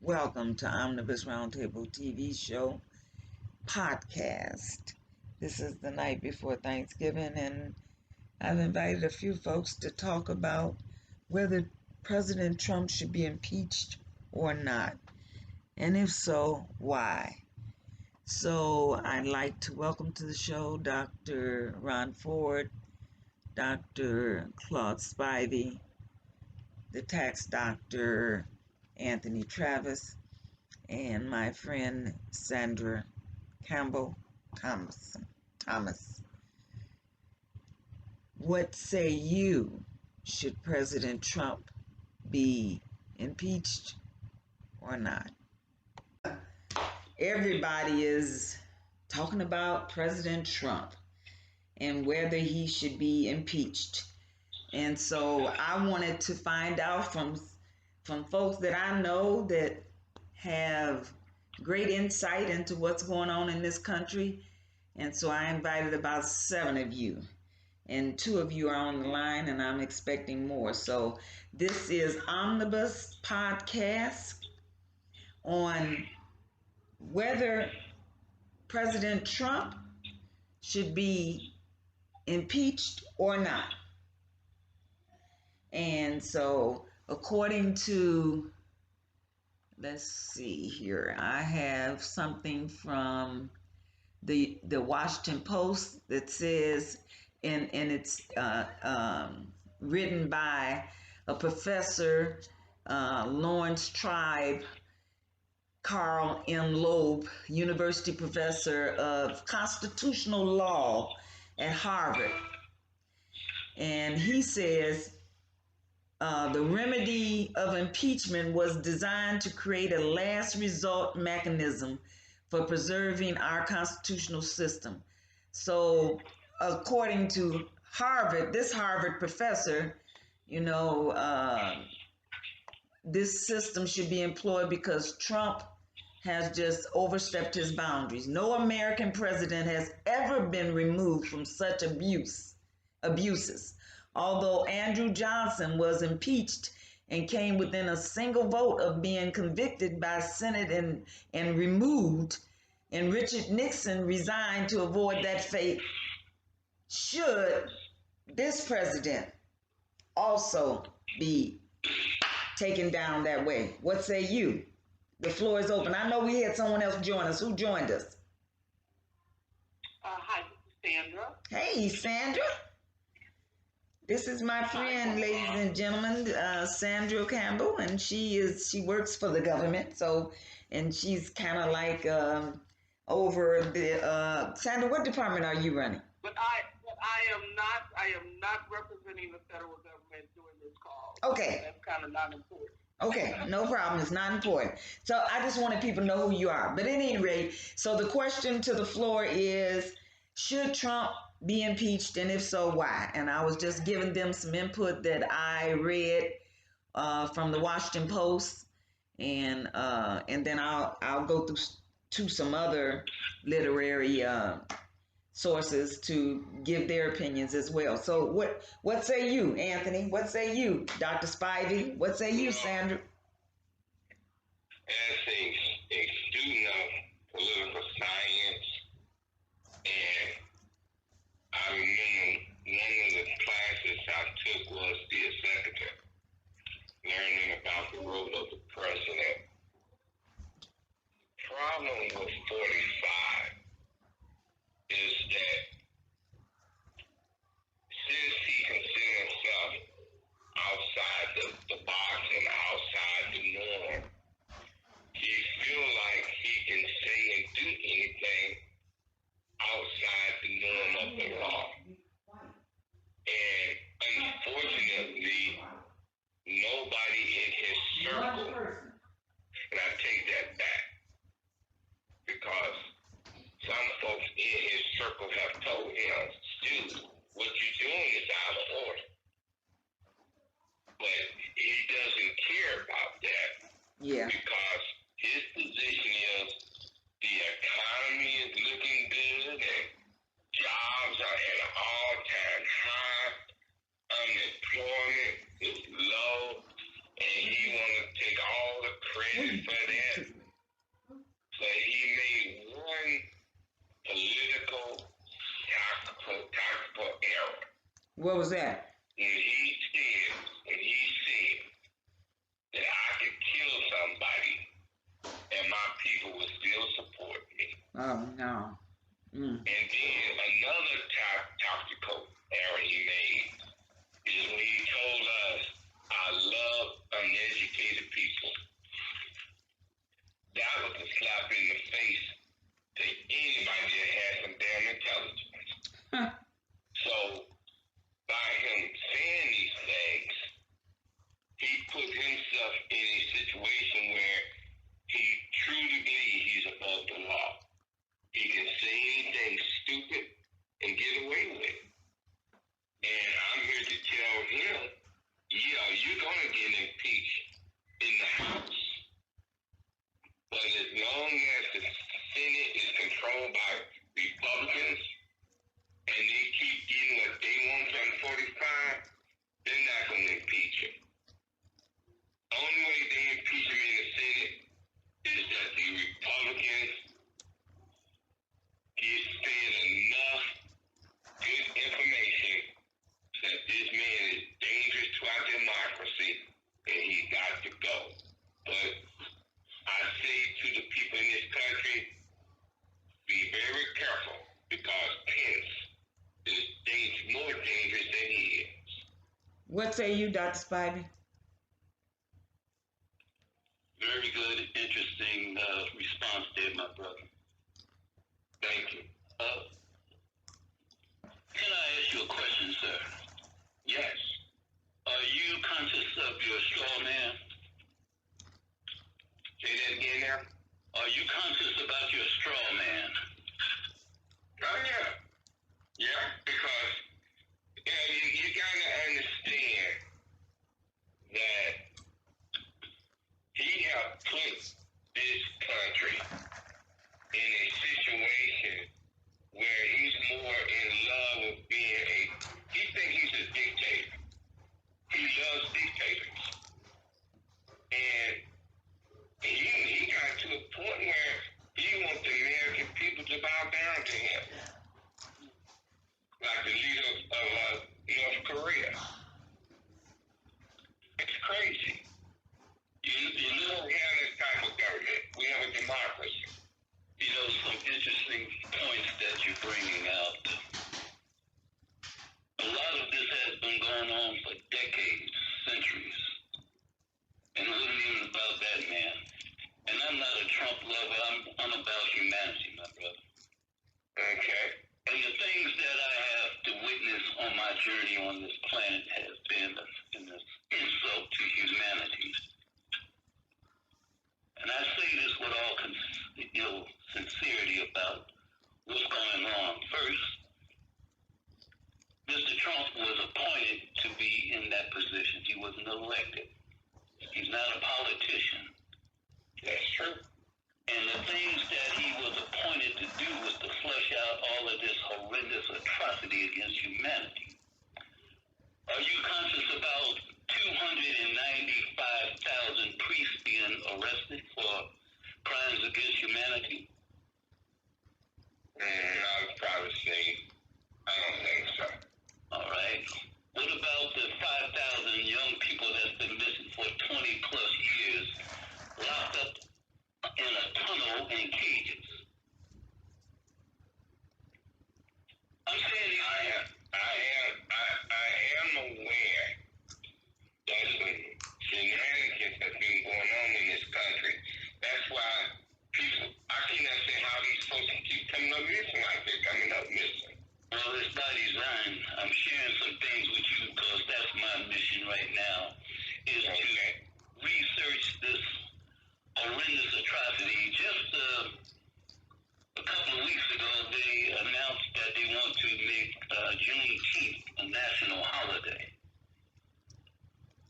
Welcome to Omnibus Roundtable TV show podcast. This is the night before Thanksgiving, and I've invited a few folks to talk about whether President Trump should be impeached or not, and if so, why. So I'd like to welcome to the show Dr. Ron Ford, Dr. Claude Spivey, the tax doctor Anthony Travis, and my friend Sandra Campbell Thomas. What say you? Should President Trump be impeached or not? Everybody is talking about President Trump and whether he should be impeached. And so I wanted to find out from folks that I know that have great insight into what's going on in this country. And so I invited about 7 of you, and 2 of you are on the line, and I'm expecting more. So this is Omnibus Podcast on whether President Trump should be impeached or not. And so according to, let's see here, I have something from the Washington Post that says, and it's written by a professor, Lawrence Tribe, Carl M. Loeb, University Professor of Constitutional Law at Harvard. And he says, the remedy of impeachment was designed to create a last resort mechanism for preserving our constitutional system. So according to Harvard, this Harvard professor, this system should be employed because Trump has just overstepped his boundaries. No American president has ever been removed from such abuses. Although Andrew Johnson was impeached and came within a single vote of being convicted by Senate and removed, and Richard Nixon resigned to avoid that fate, should this president also be taken down that way? What say you? The floor is open. I know we had someone else join us. Who joined us? Hi, this is Sandra. Hey, Sandra. This is my friend, ladies and gentlemen, Sandra Campbell, and she works for the government. And she's kind of like over the Sandra. What department are you running? But I am not representing the federal government during this call. Okay. That's kind of not important. Okay, no problem. It's not important. So I just wanted people to know who you are. But at any rate, so the question to the floor is, should Trump be impeached, and if so, why? And I was just giving them some input that I read from the Washington Post, and then I'll go through to some other literary sources to give their opinions as well. So what say you, Anthony? What say you, Dr. Spivey? What say you, Sandra? As a student of political science, and I remember one of the classes I took was the executive, learning about the role of the president. The problem with 45 is that since he considers himself outside the box and outside the norm, he feels like he can say and do anything outside the norm of the law. And unfortunately, nobody in his circle, and I take that back, because some folks in his circle have told him, dude, what you're doing is out of order. But he doesn't care about that. Yeah. Because his position is the economy is looking good and jobs are at an all-time high, unemployment is low, and he want to take all the credit for that. Oh no. Mm. And then another tactical error he made is when he told us, I love uneducated people. That was a slap in the face to anybody that has some damn intelligence. So by him saying these things, he put himself in a situation where he truly believes he's above the law. He can say anything stupid and get away with it. And I'm here to tell him, yeah, you're going to get impeached in the House. But as long as the Senate is controlled by Republicans and they keep getting what they want from 45, they're not going to impeach him. The only way they impeach him in the Senate is that the Republicans get fed enough good information that this man is dangerous to our democracy and he got to go. But I say to the people in this country, be very careful because Pence is more dangerous than he is. What say you, Dr. Spivey? Very good, interesting response there, my brother. Thank you. Can I ask you a question, sir? Yes. Are you conscious of your straw man? Say that again now. Are you conscious about your straw man? Oh, yeah. Yeah, because you got to understand that he has put this country in a situation where he's more in love with being he thinks he's a dictator. He loves dictators. And he got to a point where he wants the American people to bow down to him. Like the leader of North Korea. It's crazy. You don't have this type of government. We have a democracy. You know, some interesting points that you're bringing out. A lot of this has been going on for decades, centuries. And it wasn't even about that man. And I'm not a Trump lover. I'm about humanity, my brother. Okay. And the things that I have to witness on my journey on this planet has been an insult to humanity. And I say this with all sincerity about what's going on. First, Mr. Trump was appointed to be in that position. He wasn't elected. He's not a politician. That's true. And the things that he was appointed to do was to flush out all of this horrendous atrocity against humanity. Are you conscious about 295,000 priests being arrested for crimes against humanity? I would probably say, I don't think so. All right. What about the 5,000 young people that's been missing for 20 plus years, locked up in a tunnel in cages? I'm saying I am aware that some shenanigans have been going on in this country. That's why people, I cannot say how these folks can keep coming up missing like they're coming up missing. well, it's by design. I'm sharing some things with you because that's my mission right now, is to research this horrendous atrocity. Just a couple of weeks ago, they announced that they want to make Juneteenth a national holiday.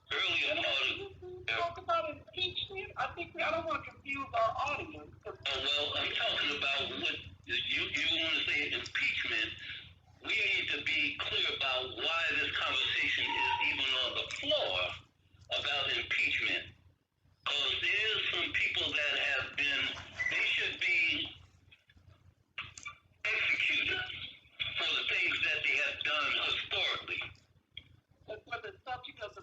Earlier part of Talk about impeachment. I don't want to confuse our audience. well, I'm talking about what you want to say impeachment. We need to be clear about why this conversation is even on the floor about impeachment. Because there's some people that they should be executed for the things that they have done historically. But for the subject of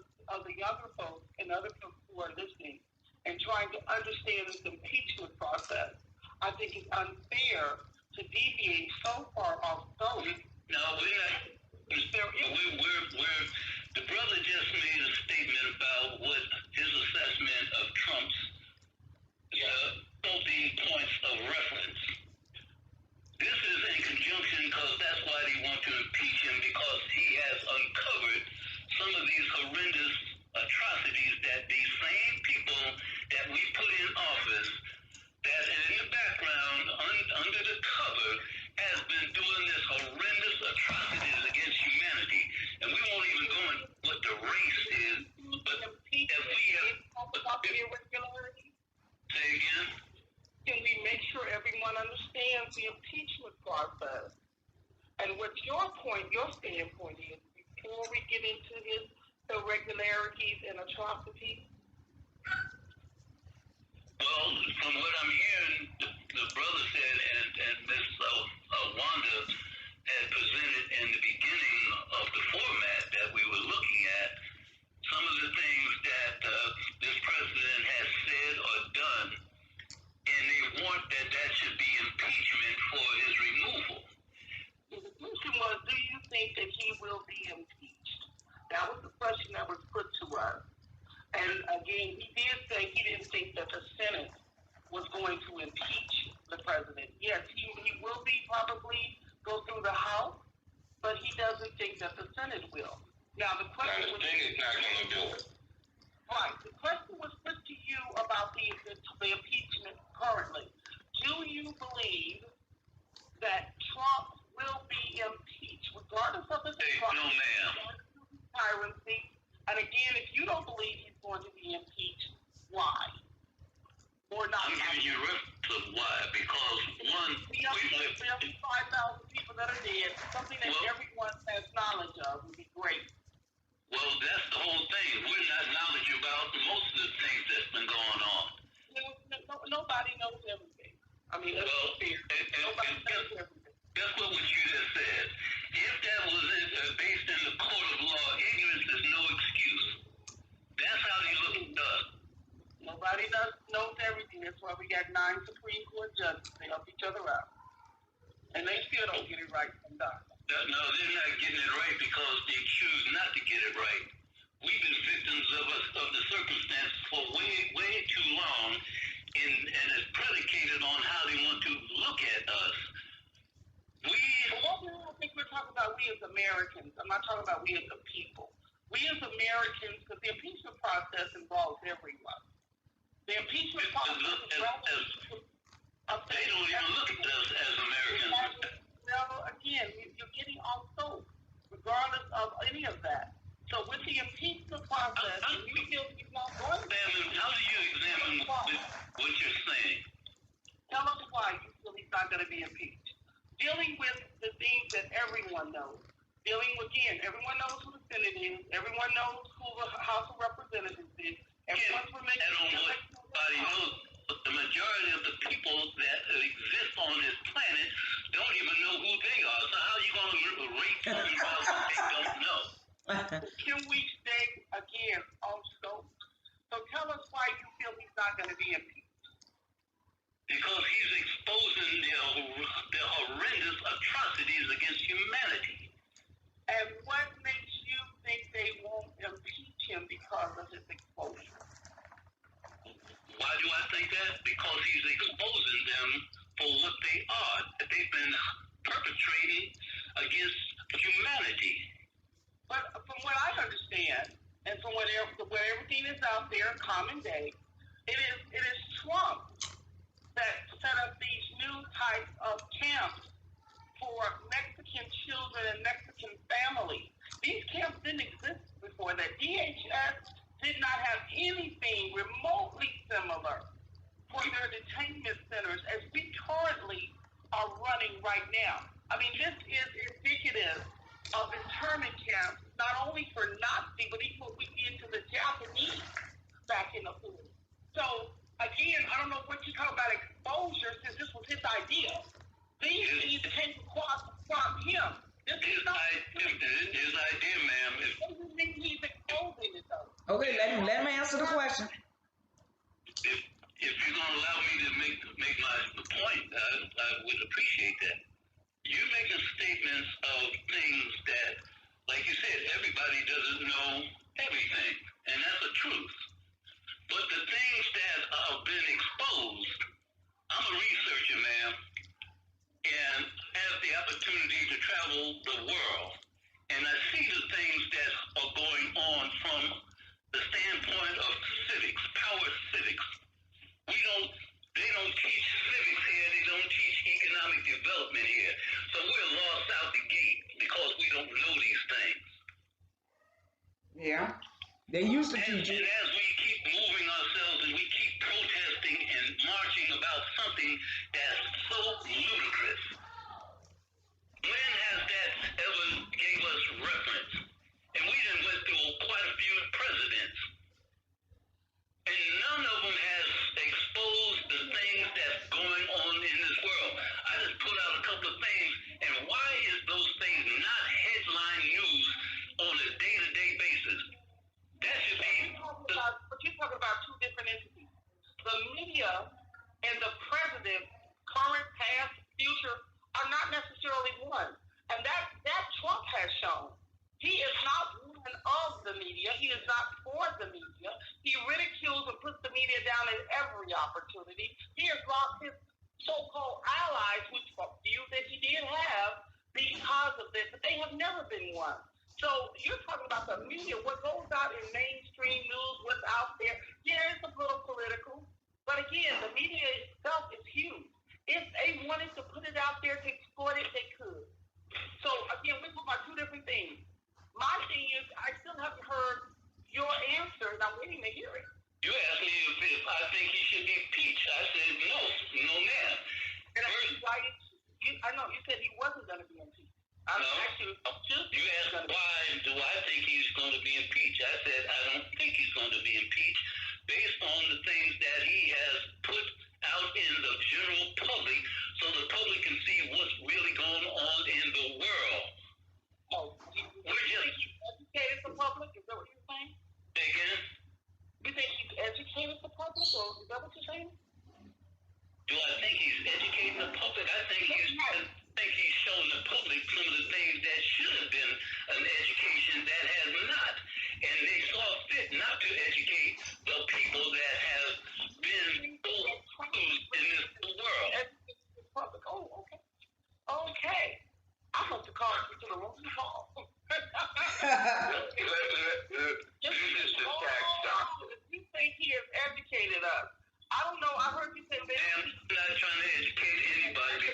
the younger folks and other folks who are listening and trying to understand this impeachment process, I think it's unfair to deviate so far off scope. No, we're not. The brother just made a statement about what his assessment of Trump's talking points of reference. This is in conjunction because that's why they want to impeach him, because he has uncovered some of these horrendous atrocities that these same people that we put in office, that in the background, under the cover, has been doing this horrendous atrocities against humanity. And we won't even go into what the race is, but if we have... Say again? Can we make sure everyone understands the impeachment process? And what your standpoint is, before we get into his irregularities and atrocities? Well, from what I'm hearing, the brother said, and Ms. Wanda had presented in the beginning of the format that we were looking at, some of the things that this president has said or done, and they want that should be impeachment for his removal. The question was, do you think that he will be impeached? That was the question that was put to us. And again, he did say he didn't think that the Senate was going to impeach the president. Yes, he will probably go through the House, but he doesn't think that the Senate will. Now, the question the Senate's not going to do it. Right. The question was put to you about the impeachment currently. Do you believe that Trump will be impeached, regardless of his tyrantcy? And again, if you don't believe he's going to be impeached, why? Or not? I'm giving you a reference of why. Because one, we have 5,000 people that are dead. Something that everyone has knowledge of would be great. Well, that's the whole thing. We're not knowledge about most of the things that's been going on. Nobody knows everything. I mean, nobody knows everything. That's what you just said. If that was based in the court of law, ignorance is no excuse. That's how they look at us. Nobody knows everything. That's why we got 9 Supreme Court judges. They help each other out. And they still don't get it right sometimes. No, they're not getting it right because they choose not to get it right. We've been victims of the circumstance for way too long, and it's predicated on how they want to look at us. I think we're talking about we as Americans. I'm not talking about we as a people. We as Americans, because the impeachment process involves everyone. The impeachment process they don't even look at us as Americans. Well, again, you're getting off scope, regardless of any of that. So with the impeachment process, you feel he's not going to. How do you examine what you're saying? Tell us why you feel he's not going to be impeached. Dealing with the things that everyone knows. Everyone knows who the Senate is. Everyone knows who the House of Representatives is. Everyone's nobody knows. But the majority of the people that exist on this planet don't even know who they are. So how are you going to rate them about what they don't know? Can we stay, again, on scope? So tell us why you feel he's not going to be impeached. Because he's exposing the horrendous atrocities against humanity. And what makes you think they won't impeach him because of his exposure? Why do I think that? Because he's exposing them for what they are, that they've been perpetrating against humanity. But from what I understand, and from where everything is out there, common day, it is Trump that set up these new types of camps for Mexican children and Mexican families. These camps didn't exist before that. DHS did not have anything remotely similar for their detainment centers as we currently are running right now. I mean, this is indicative of internment camps, not only for Nazi, but even what we did to the Japanese back in the 40s. So, again, I don't know what you talk about exposure, since this was his idea. These things came from him. This is not his idea, ma'am. He's exposing it, though. Okay, let him answer the question. If you're going to allow me to make make the point, I would appreciate that. You're making statements of things that, like you said, everybody doesn't know everything, and that's the truth. But the things that have been exposed, I'm a researcher, ma'am, and have the opportunity to travel the world, and I see the things that are going on from the standpoint of civics, power civics. They don't teach civics here, they don't teach economic development here. So we're lost out the gate because we don't know these things. Yeah. They used to teach And it. as we keep moving ourselves and we keep protesting and marching about something that's so ludicrous, when has that ever gave us reference? And we done went through quite a few presidents. And none of them has exposed the things that's going on in this world. I just put out a couple of things, and why is those things not headline news on a day-to-day basis? That should be But you're talking about two different entities. The media and the president, current, past, future, are not necessarily one. And that Trump has shown. He is not one of the media. He is not for the media. He ridicules and puts the media down at every opportunity. He has lost his so-called allies, which were few that he did have because of this. But they have never been one. So you're talking about the media, what goes out in mainstream news, what's out there. Yeah, it's a little political. But again, the media itself is huge. If they wanted to put it out there to exploit it, they could. So again, we're talking about two different things. My thing is, I still haven't heard your answer, and I'm waiting to hear it. You asked me if I think he should be impeached. I said no, ma'am. And I know you said he wasn't going to be impeached. I'm actually You asked why do I think he's going to be impeached? I said I don't think he's going to be impeached based on the things that he has put out in the general public, so the public can see what's really going on in the world. We're just educated the public. Is that what you're saying? Say again? You think he's educated the public, or is that what you're saying? Do I think he's educating the public? I think he's showing the public some of the things that should have been an education that has not. And they saw fit not to educate the people that have been exposed in this world. Public. Oh, okay. Okay. I must have called you to the wrong call. This is the tax doctor. You think he has educated us? I don't know. I heard you say that. I'm not trying to educate anybody.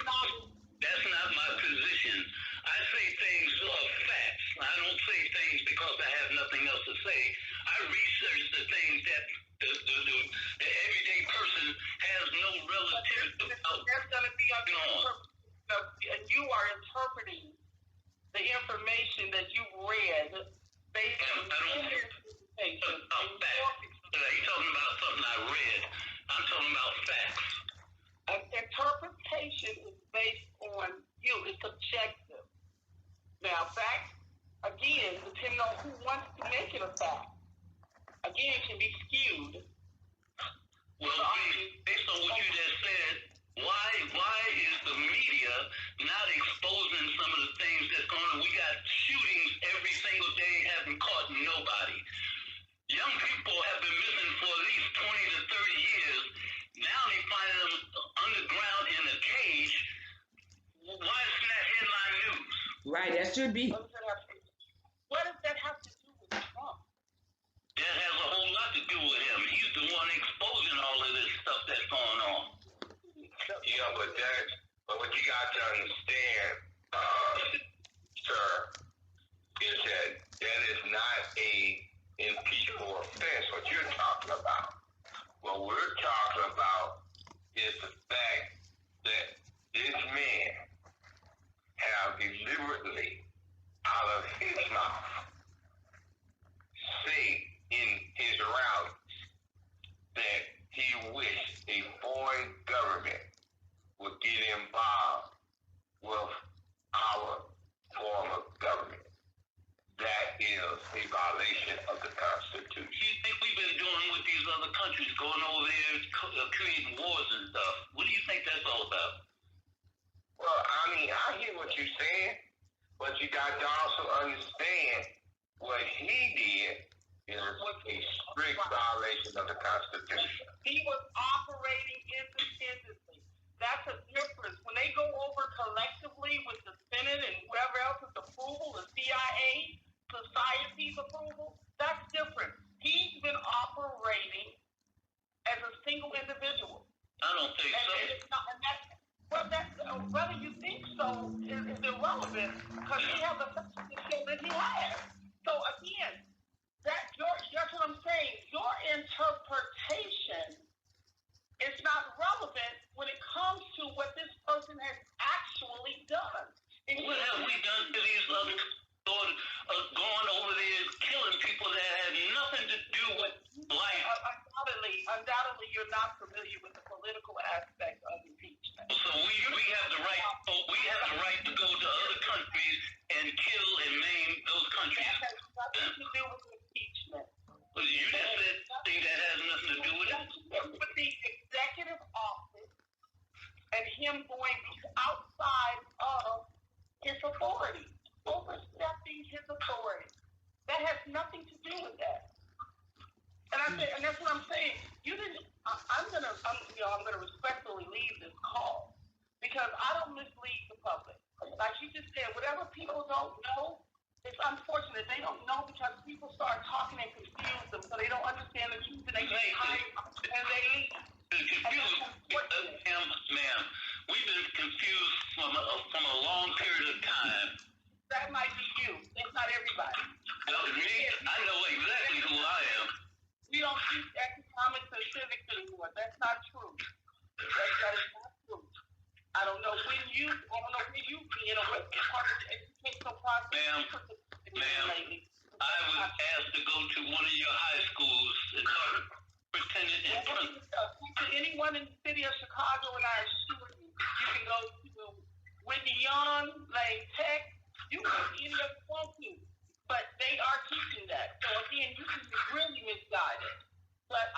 That's not my position. I say things of facts. I don't say things because I have nothing else to say. I research the things that the everyday person has no relative about. That's going to be and you are interpreting the information that you read based on You're talking about something I read. I'm talking about facts. An interpretation is based on you. It's subjective. Now, facts, again, depending on who wants to make it a fact, again, can be skewed. Well, based on what you just said, why is the media not exposing some of the things that's going on? We got shootings every single day, haven't caught nobody. Young people have been missing for at least 20 to 30 years. Now they find them underground in a cage. Why isn't that headline news? Right, that should be. What does that have to do with Trump? That has a whole lot to do with him. He's the one exposing all of this stuff that's going on. Yeah, but what you got to understand, sir, is that is not a impeachable offense, what you're talking about. What we're talking about is the fact that this man have deliberately, out of his mouth, say in his rallies that he wished a foreign government would get involved with our form of government. That is a violation of the Constitution. You think we've been doing with these other countries, going over there creating wars and stuff? What do you you got to also understand what he did is a strict violation of the Constitution. He was operating independently. That's a difference. When they go over collectively with the Senate and whoever else's approval, the CIA, society's approval, that's different. He's been operating as a single individual. I don't think so. Whether you think so is irrelevant because he has a show that he has. So again, that's what I'm saying. Your interpretation is not relevant when it comes to what this person has actually done. What have we done to these other going over there killing people that had nothing to do with life? Undoubtedly, you're not familiar with the political aspect of impeachment. So we have the right. We have the right to go to other countries and kill and maim those countries. That has nothing to do with impeachment. Well, you just said something that has nothing to do with it. With the executive office and him going outside of his authority, overstepping his authority. That has nothing to do with that. And that's what I'm saying. You didn't. I'm gonna respectfully leave this call because I don't mislead the public. Like you just said, whatever people don't know, it's unfortunate they don't know because people start talking and confuse them, so they don't understand the truth and they get tired and they leave. Ma'am, we've been confused from a long period of time. That might be you. It's not everybody. Me, I know exactly who I am. We don't teach economics and civics anymore. That's not true. That is not true. I don't know where you've been or what part of the educational process. Ma'am, I was asked to go to one of your high schools and pretended in front. To anyone in the city of Chicago, and I assure you, you can go to Whitney Young, Lane Tech, you can go to any of the want to. But they are teaching that. So again, you can be really misguided. But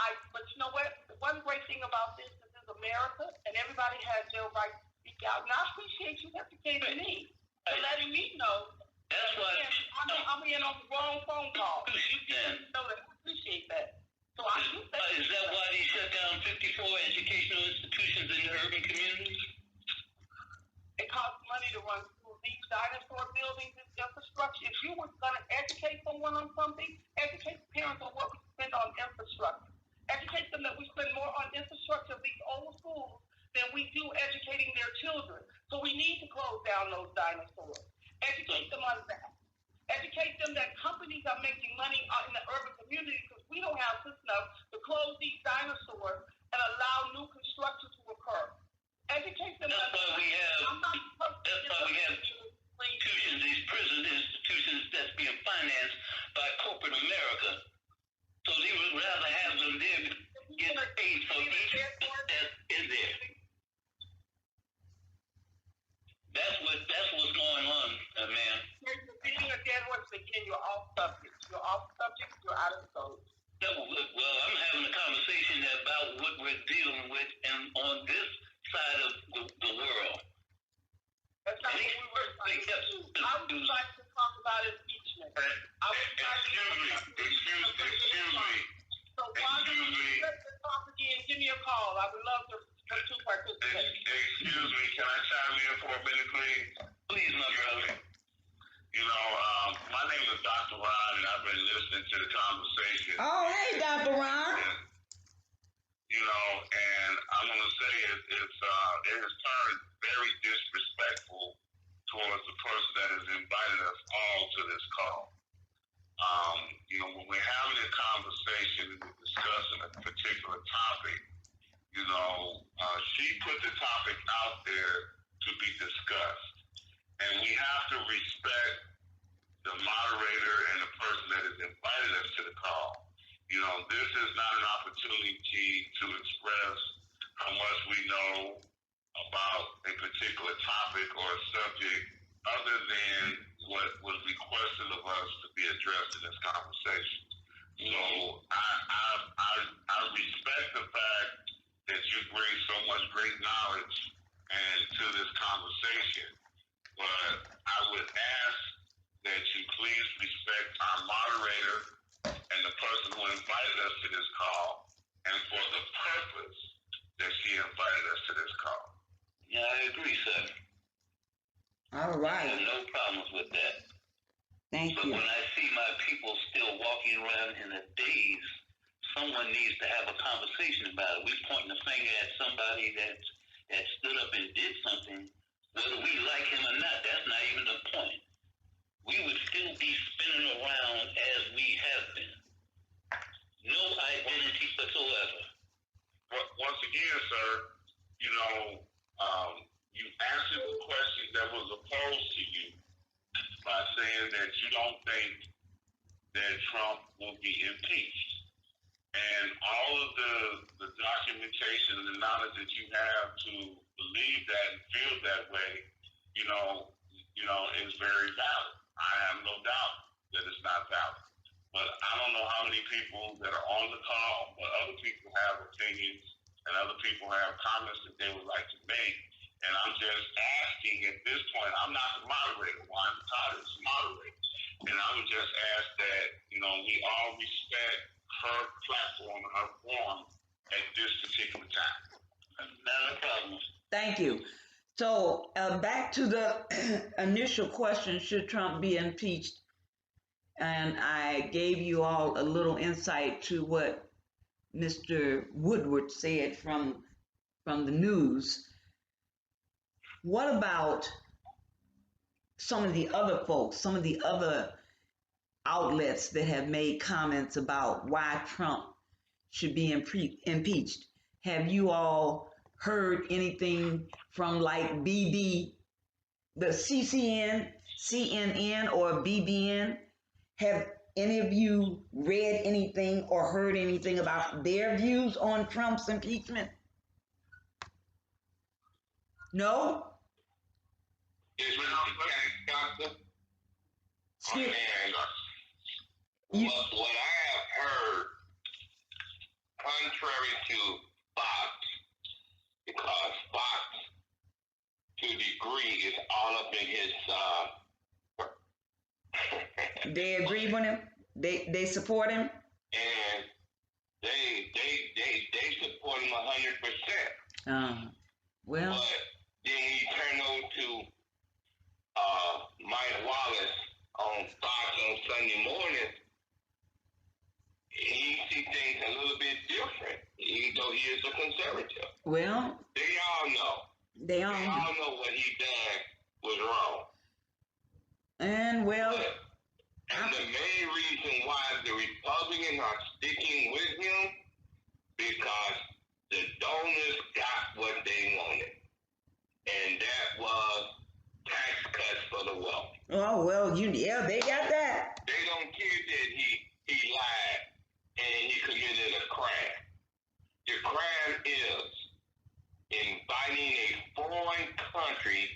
you know what? The one great thing about this is America, and everybody has their right to speak out. And I appreciate you educating me and letting me know. That's why I'm in on the wrong phone call. You didn't know that. I appreciate that. So is that why they shut down 54 educational institutions in the urban communities? It costs money to run through these dinosaur buildings and infrastructure. If you were going to educate someone on something, educate the parents on what we spend on infrastructure. Educate them that we spend more on infrastructure of these old schools than we do educating their children. So we need to close down those dinosaurs. Educate them on that. Educate them that companies are making money in the urban community because we don't have this enough to close these dinosaurs and allow new construction to occur. Educate them. That's why we have institutions, these prison institutions that's being financed by corporate America. So they would rather have them there get paid for each that's in there. That's what's going on, man. You're beating a dead horse again. You're off subject. You're You're out of scope. Well, I'm having a conversation about what we're dealing with on this side of the world. That's not what we were trying to do. I would like to talk about impeachment. Excuse me. So why don't you talk again? Give me a call. I would love to participate. Excuse me. Can I chime in for a minute, please? Please, my brother. My name is Dr. Ron, and I've been listening to the conversation. Oh, hey, Dr. Ron. And I'm going to say it has turned very disrespectful towards the person that has invited us all to this call. When we're having a conversation and we're discussing a particular topic, she put the topic out there to be discussed. And we have to respect the moderator and the person that has invited us to the call. This is not an opportunity to express how much we know about a particular topic or a subject other than what was requested of us to be addressed in this conversation. So I respect the fact that you bring so much great knowledge and to this conversation, but I would ask moderator and the person who invited us to this call, and for the purpose that she invited us to this call. Yeah, I agree, sir. All I right. have no problems with that. Thank But you. when I see my people still walking around in a daze, someone needs to have a conversation about it. We pointing the finger at somebody that stood up and did something, whether we like him or not. That's not even the point. We would still be spinning around as we have been. No identity whatsoever. Once again, sir, you know, you answered the question that was posed to you by saying that you don't think that Trump will be impeached. And all of the documentation and the knowledge that you have to believe that and feel that way, you know, is very valid. I have no doubt that it's not valid. But I don't know how many people that are on the call, but other people have opinions and other people have comments that they would like to make. And I'm just asking at this point, I'm not the moderator. Juan Todd is the moderator. And I would just ask that, you know, we all respect her platform and her forum at this particular time. Not a problem. Thank you. So back to the initial question, should Trump be impeached? And I gave you all a little insight to what Mr. Woodward said from the news. What about some of the other folks, some of the other outlets that have made comments about why Trump should be impeached? Have you all heard anything from like the CNN, or BBN? Have any of you read anything or heard anything about their views on Trump's impeachment? No? Excuse me. What I have heard, contrary to Fox, because Fox, to a degree, is all up in his. They agree with him. They support him. And they support him 100%. Well. But then when you turn over to Mike Wallace on Fox on Sunday morning, he sees things a little bit different, even though he is a conservative. Well. They all know. They all know what he done was wrong. And well. And the main reason why the Republicans are sticking with him, because the donors got what they wanted. And that was tax cuts for the wealthy. Oh, well, they got that. They don't care that he lied and he committed a crime. The crime is inviting a foreign country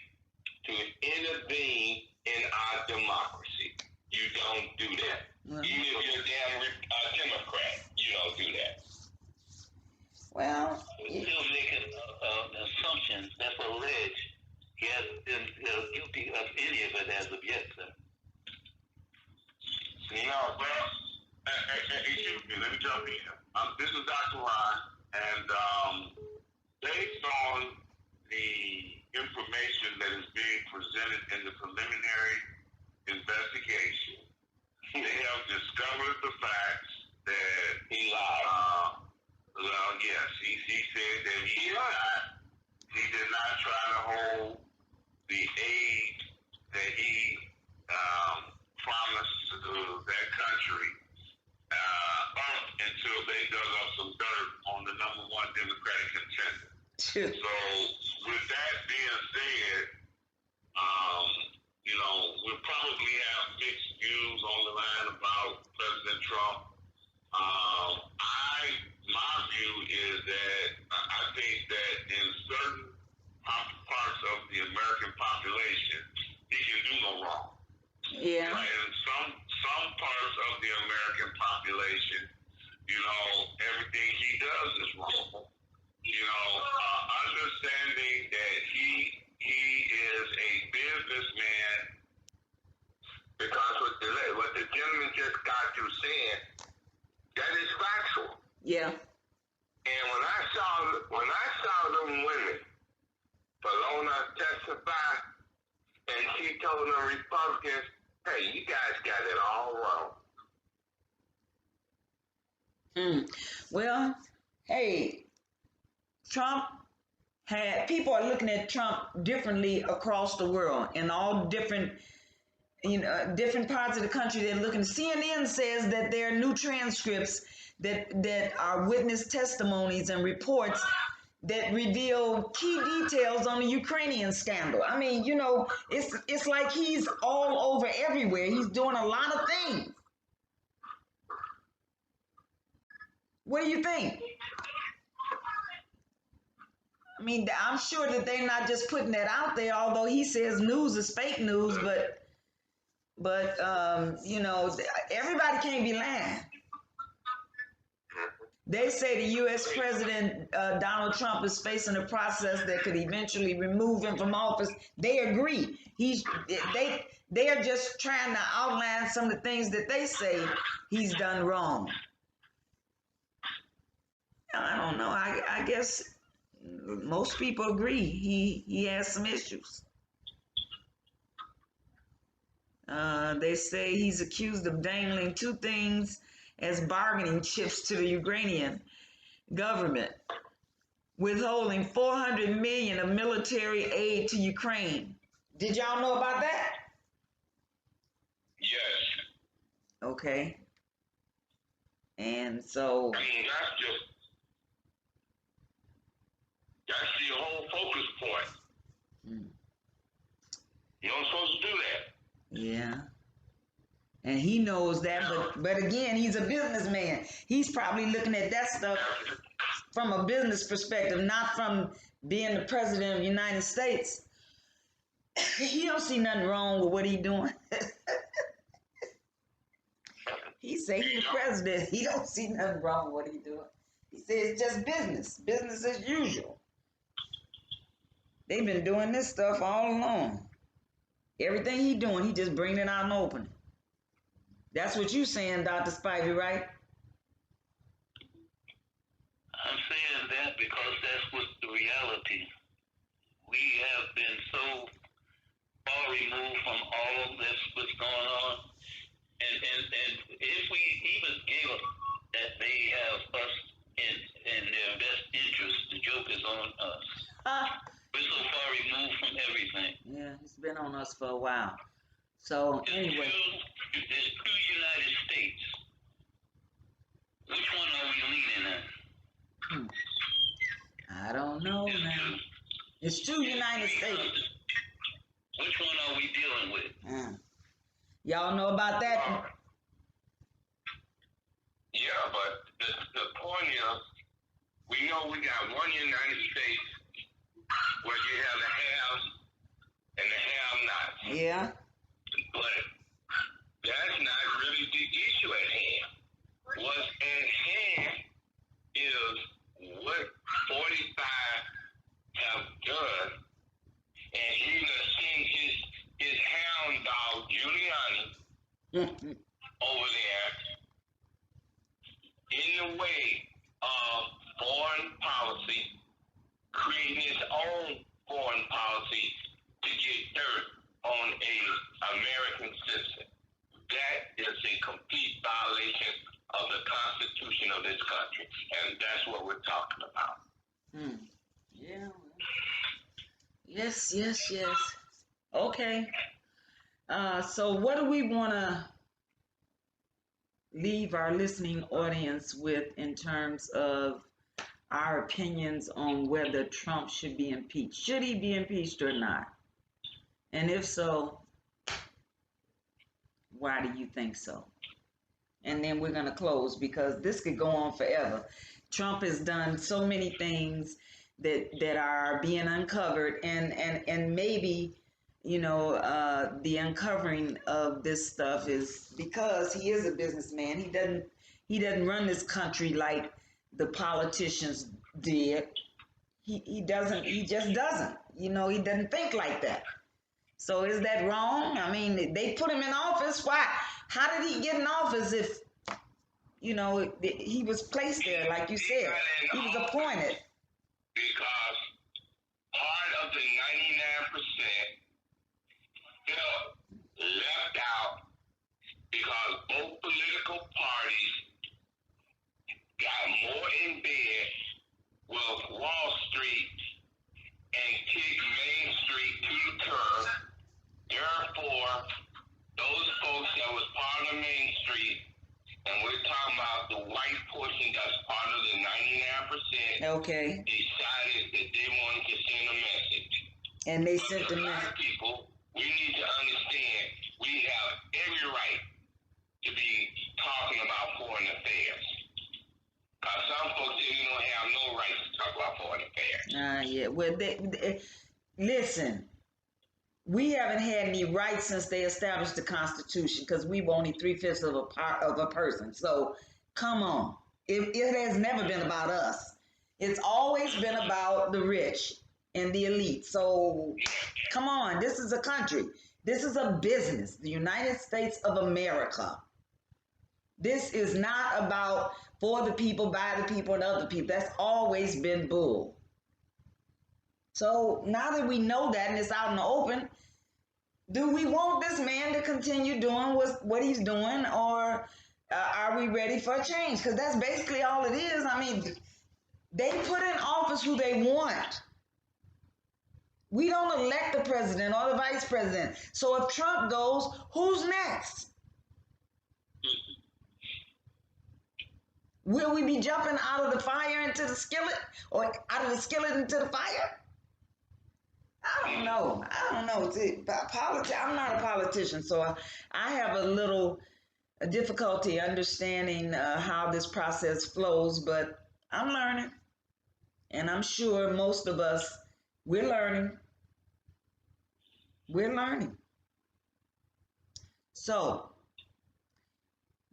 to intervene in our democracy. You don't do that. Well, even if you're a damn Democrat, you don't do that. Well, we're still making assumptions. That's alleged. He hasn't been guilty of any of it as of yet, sir. No, well, excuse me, let me jump in. This is Dr. Ryan, and based on the information that is being presented in the preliminary investigation, they have discovered the facts that he lied. Well, yes, he said that he lied. He did not try to hold the aid that he promised to that country up until they dug up some dirt on the number one Democratic contender. So, with that being said, you know, we'll probably have mixed views on the line about President Trump. My view is that I think that in certain parts of the American population, he can do no wrong. Yeah. Right? In some parts of the American population, you know, everything he does is wrong. You know, understanding that he is a businessman, because what the gentleman just got to he told the Republicans, hey, you guys got it all wrong. Well, hey, Trump people are looking at Trump differently across the world in all different different parts of the country. They're looking. CNN says that there are new transcripts that are witness testimonies and reports that reveal key details on the Ukrainian scandal. I mean, it's like he's all over everywhere. He's doing a lot of things. What do you think? I mean, I'm sure that they're not just putting that out there, although he says news is fake news, but everybody can't be lying. They say the U.S. President Donald Trump is facing a process that could eventually remove him from office. They agree. They are just trying to outline some of the things that they say he's done wrong. I don't know. I guess most people agree he has some issues. They say he's accused of dangling two things as bargaining chips to the Ukrainian government, withholding $400 million of military aid to Ukraine. Did y'all know about that? Yes. Okay. And so, I mean, that's the whole focus point. You're not supposed to do that. Yeah. And he knows that, but again, he's a businessman. He's probably looking at that stuff from a business perspective, not from being the president of the United States. He don't see nothing wrong with what he's doing. He say he's president. He don't see nothing wrong with what he's doing. He says it's just business as usual. They've been doing this stuff all along. Everything he's doing, he just bringing it out and open. That's what you saying, Dr. Spivey, right? I'm saying that because that's what's the reality. We have been so far removed from all this what's going on. And if we even gave up that they have us in their best interest, the joke is on us. We're so far removed from everything. Yeah, it's been on us for a while. So anyway. There's two United States. Which one are we leaning in? I don't know now. It's two United States. Which one are we dealing with? Y'all know about that? Yeah, but the point is, we know we got one United States where you have the haves and the have-nots. Yeah. But that's not really the issue at hand. What's at hand is what 45 have done, and he done seen his hound dog Giuliani over there in the way of foreign policy, creating his own foreign policy to get dirt on a American citizen. That is a complete violation of the Constitution of this country, and that's what we're talking about. Yeah. Yes. Okay. So what do we want to leave our listening audience with in terms of our opinions on whether Trump should be impeached? Should he be impeached or not? And if so, why do you think so? And then we're going to close because this could go on forever. Trump has done so many things that are being uncovered, and maybe the uncovering of this stuff is because he is a businessman. He doesn't run this country like the politicians did. He just doesn't. He doesn't think like that. So is that wrong? I mean, they put him in office. Why? How did he get in office if, he was placed there, like you said? He was appointed. Because part of the 99% Okay. decided that they wanted to send a message. And they But sent to the black message. people, we need to understand we have every right to be talking about foreign affairs. Because some folks they don't have no right to talk about foreign affairs. Yeah. Well, listen. We haven't had any rights since they established the Constitution because we were only 3/5 of a part of a person. So, come on. It has never been about us. It's always been about the rich and the elite. So, come on. This is a country. This is a business. The United States of America. This is not about for the people, by the people, and other people. That's always been bull. So now that we know that and it's out in the open, do we want this man to continue doing what he's doing, or are we ready for a change? Because that's basically all it is. I mean, they put in office who they want. We don't elect the president or the vice president. So if Trump goes, who's next? Will we be jumping out of the fire into the skillet, or out of the skillet into the fire? I don't know. I'm not a politician, so I have a little difficulty understanding how this process flows, but I'm learning. And I'm sure most of us, we're learning. We're learning. So,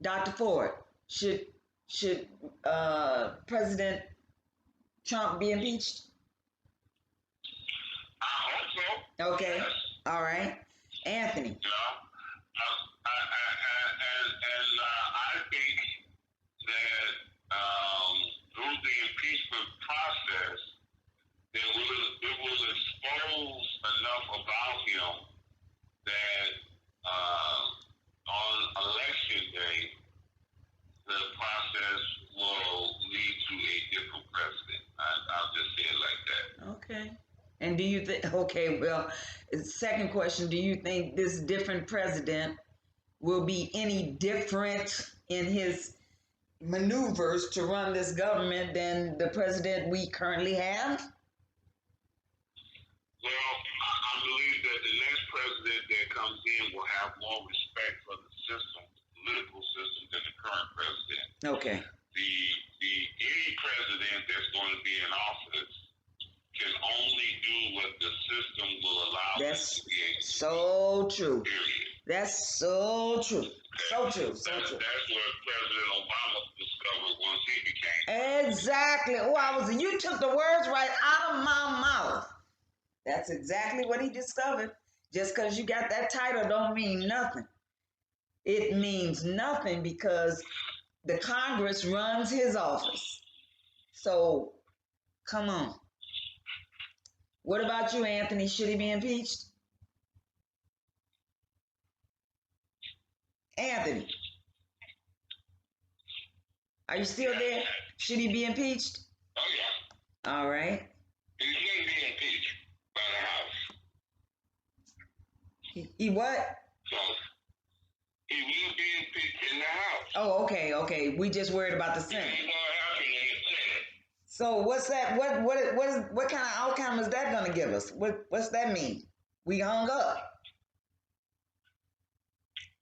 Dr. Ford, should President Trump be impeached? I hope so. Okay. Yes. All right. Anthony. You know, I think that through the impeachment process, it will expose enough about him that on election day, the process will lead to a different president. I'll just say it like that. Okay. And do you think, okay, well, second question, do you think this different president will be any different in his maneuvers to run this government than the president we currently have? Well, I believe that the next president that comes in will have more respect for the system, political system, than the current president. Okay. Any president that's going to be in office can only do what the system will allow them to be able to do. So true. Period. That's so true. So true. So true. That's what President Obama discovered once he became. Exactly. Oh, you took the words right out of my mouth. That's exactly what he discovered. Just because you got that title don't mean nothing. It means nothing because the Congress runs his office. So, come on. What about you, Anthony? Should he be impeached? Anthony, are you still there? Should he be impeached? Oh, yeah. All right. He shouldn't be impeached by the House. He what? So, he will be impeached in the House. Oh, okay. We just worried about the Senate. It ain't going to happen in the Senate. So what's that? What kind of outcome is that going to give us? What's that mean? We hung up.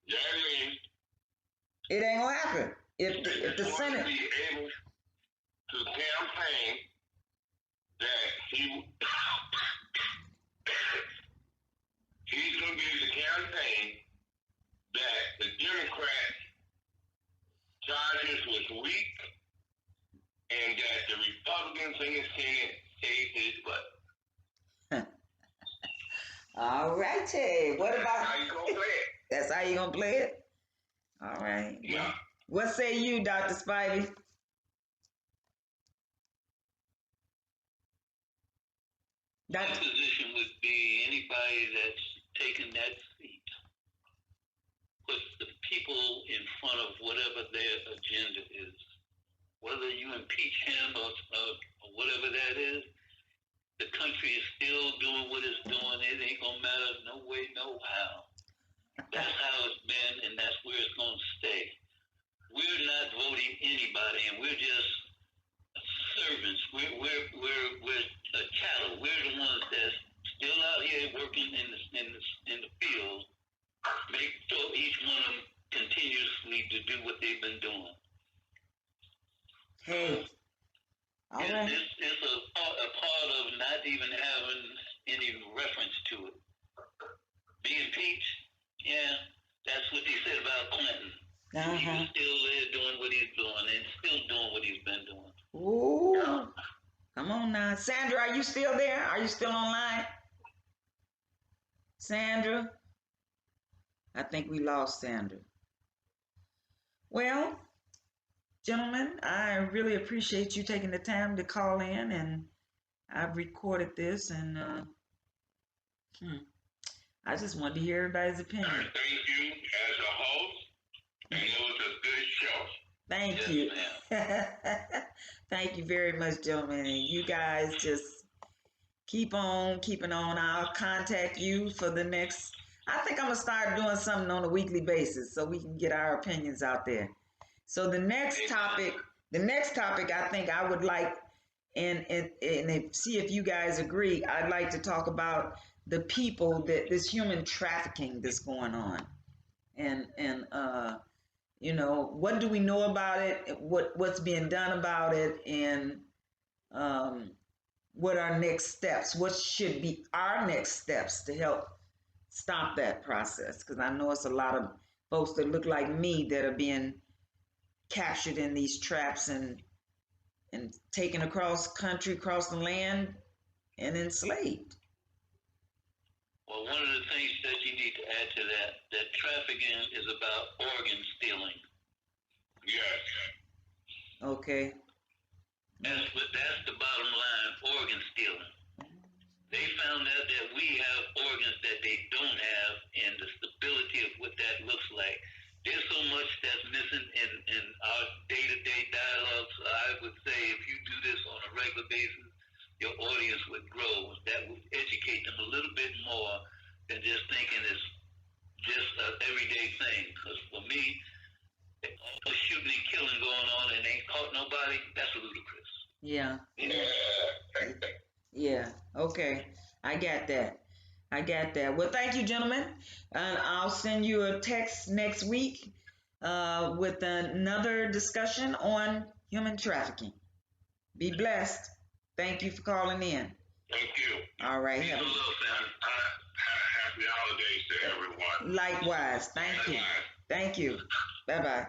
That means It ain't gonna happen if the he's Senate. going to be able to campaign that he's going to be able to campaign that the Democrat charges was weak and that the Republicans in the Senate saved his butt. All righty. What about? How you gonna play it? That's how you gonna play it. All right. Yeah. What say you, Dr. Spivey? My position would be anybody that's taken that seat puts the people in front of whatever their agenda is. Whether you impeach him or whatever that is, the country is still doing what it's doing. It ain't gonna matter no way, no how. That's how it's been, and that's where it's gonna stay. We're not voting anybody, and we're just servants. We're chattel. We're the ones that's still out here working in the field. Make sure each one of them continuously to do what they've been doing. Hey, all right. It's a part of not even having any reference to it. Being impeached, yeah, that's what they said about Clinton. He was still there doing what he's doing and still doing what he's been doing. Ooh, come on now. Sandra, are you still there? Are you still online? Sandra? I think we lost Sandra. Well, gentlemen, I really appreciate you taking the time to call in, and I've recorded this, and I just wanted to hear everybody's opinion. Thank you as a host, and it was a good show. Thank you. Thank you very much, gentlemen. And you guys just keep on keeping on. I'll contact you for the next. I think I'm gonna start doing something on a weekly basis so we can get our opinions out there. So the next topic I think I would like, and see if you guys agree. I'd like to talk about the people that this human trafficking that's going on, and you know, what do we know about it? What's being done about it, and what are next steps? What should be our next steps to help stop that process? Because I know it's a lot of folks that look like me that are being captured in these traps and taken across country, across the land, and enslaved. Well, one of the things that you need to add to that trafficking is about organ stealing. Yes. Okay. That's the bottom line, organ stealing. They found out that we have organs that they don't have, and the stability of what that looks like. There's so much that's missing in our day-to-day dialogues. I would say if you do this on a regular basis, your audience would grow. That would educate them a little bit more than just thinking it's just an everyday thing. Because for me, all the shooting and killing going on and ain't caught nobody, that's ludicrous. Yeah. Yeah. Okay. I got that. Well, thank you, gentlemen. And I'll send you a text next week with another discussion on human trafficking. Be blessed. Thank you for calling in. Thank you. All right. Happy holidays to everyone. Likewise. Thank you. Thank you. Bye-bye.